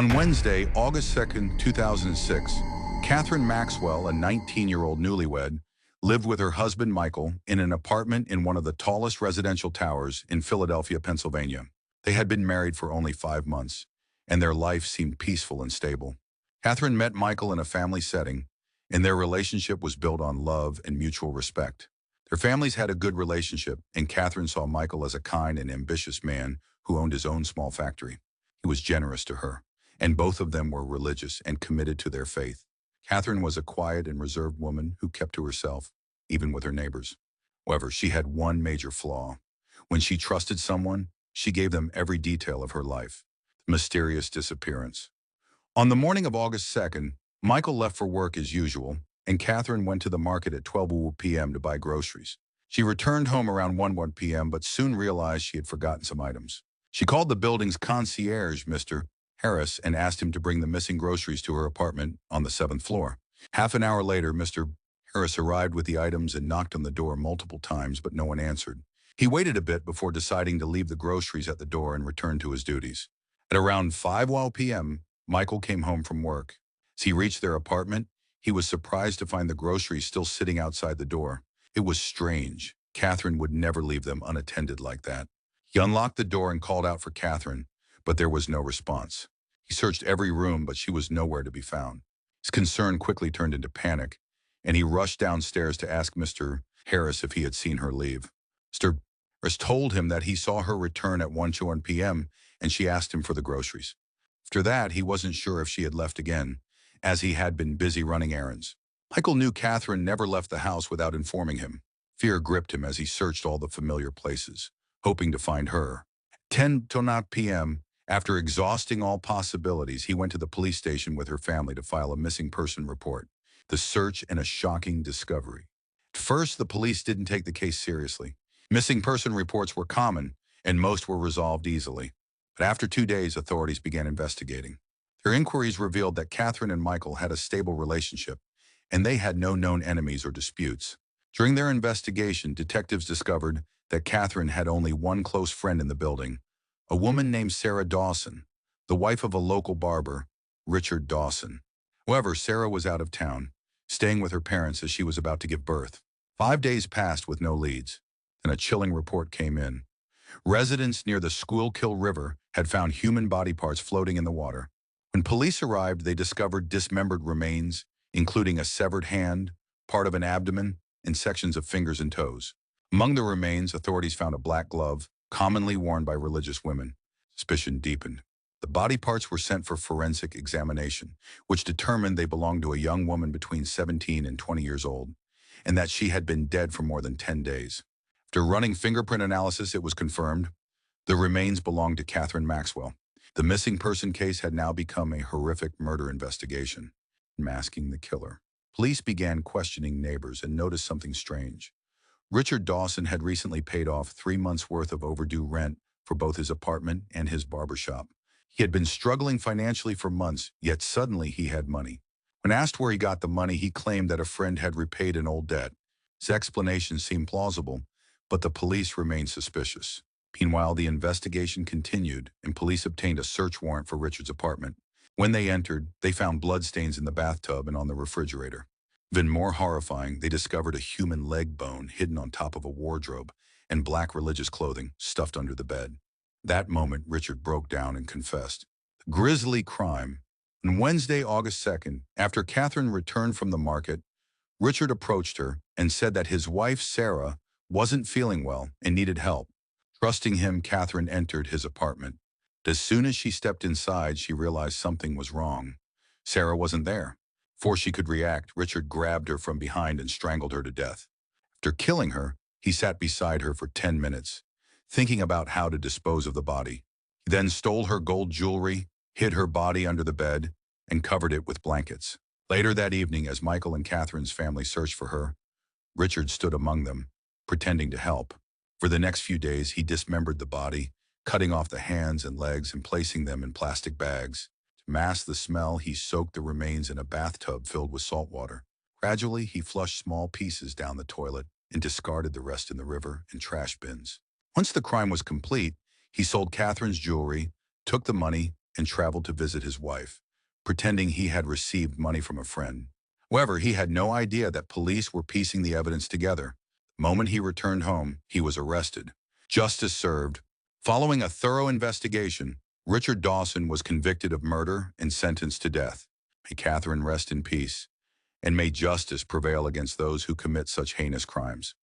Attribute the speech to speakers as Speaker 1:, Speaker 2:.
Speaker 1: On Wednesday, August 2nd, 2006, Katherine Maxwell, a 19-year-old newlywed, lived with her husband Michael in an apartment in one of the tallest residential towers in Philadelphia, Pennsylvania. They had been married for only 5 months, and their life seemed peaceful and stable. Katherine met Michael in a family setting, and their relationship was built on love and mutual respect. Their families had a good relationship, and Katherine saw Michael as a kind and ambitious man who owned his own small factory. He was generous to her, and both of them were religious and committed to their faith. Katherine was a quiet and reserved woman who kept to herself, even with her neighbors. However, she had one major flaw. When she trusted someone, she gave them every detail of her life. The mysterious disappearance. On the morning of August 2nd, Michael left for work as usual, and Katherine went to the market at 12 p.m. to buy groceries. She returned home around 1 p.m. but soon realized she had forgotten some items. She called the building's concierge, Mr. Harris, and asked him to bring the missing groceries to her apartment on the 7th floor. Half an hour later, Mr. Harris arrived with the items and knocked on the door multiple times, but no one answered. He waited a bit before deciding to leave the groceries at the door and return to his duties. At around 5 p.m., Michael came home from work. As he reached their apartment, he was surprised to find the groceries still sitting outside the door. It was strange. Katherine would never leave them unattended like that. He unlocked the door and called out for Katherine, but there was no response. He searched every room, but she was nowhere to be found. His concern quickly turned into panic, and he rushed downstairs to ask Mr. Harris if he had seen her leave. Mr. Harris told him that he saw her return at 1 p.m., and she asked him for the groceries. After that, he wasn't sure if she had left again, as he had been busy running errands. Michael knew Katherine never left the house without informing him. Fear gripped him as he searched all the familiar places, hoping to find her. At 10 p.m., after exhausting all possibilities, he went to the police station with her family to file a missing person report. The search and a shocking discovery. At first, the police didn't take the case seriously. Missing person reports were common, and most were resolved easily. But after 2 days, authorities began investigating. Their inquiries revealed that Katherine and Michael had a stable relationship, and they had no known enemies or disputes. During their investigation, detectives discovered that Katherine had only one close friend in the building, a woman named Sarah Dawson, the wife of a local barber, Richard Dawson. However, Sarah was out of town, staying with her parents as she was about to give birth. 5 days passed with no leads. Then a chilling report came in. Residents near the Schuylkill River had found human body parts floating in the water. When police arrived, they discovered dismembered remains, including a severed hand, part of an abdomen, and sections of fingers and toes. Among the remains, authorities found a black glove, commonly worn by religious women. Suspicion deepened. The body parts were sent for forensic examination, which determined they belonged to a young woman between 17 and 20 years old, and that she had been dead for more than 10 days. After running fingerprint analysis, it was confirmed the remains belonged to Katherine Maxwell. The missing person case had now become a horrific murder investigation. Unmasking the killer. Police began questioning neighbors and noticed something strange. Richard Dawson had recently paid off 3 months' worth of overdue rent for both his apartment and his barbershop. He had been struggling financially for months, yet suddenly he had money. When asked where he got the money, he claimed that a friend had repaid an old debt. His explanation seemed plausible, but the police remained suspicious. Meanwhile, the investigation continued, and police obtained a search warrant for Richard's apartment. When they entered, they found bloodstains in the bathtub and on the refrigerator. Even more horrifying, they discovered a human leg bone hidden on top of a wardrobe and black religious clothing stuffed under the bed. That moment, Richard broke down and confessed. The grisly crime. On Wednesday, August 2nd, after Katherine returned from the market, Richard approached her and said that his wife, Sarah, wasn't feeling well and needed help. Trusting him, Katherine entered his apartment. But as soon as she stepped inside, she realized something was wrong. Sarah wasn't there. Before she could react, Richard grabbed her from behind and strangled her to death. After killing her, he sat beside her for 10 minutes, thinking about how to dispose of the body. He then stole her gold jewelry, hid her body under the bed, and covered it with blankets. Later that evening, as Michael and Katherine's family searched for her, Richard stood among them, pretending to help. For the next few days, he dismembered the body, cutting off the hands and legs and placing them in plastic bags. To mask the smell, he soaked the remains in a bathtub filled with salt water. Gradually, he flushed small pieces down the toilet and discarded the rest in the river and trash bins. Once the crime was complete, he sold Katherine's jewelry, took the money, and traveled to visit his wife, pretending he had received money from a friend. However, he had no idea that police were piecing the evidence together. The moment he returned home, he was arrested. Justice served. Following a thorough investigation, Richard Dawson was convicted of murder and sentenced to death. May Katherine rest in peace, and may justice prevail against those who commit such heinous crimes.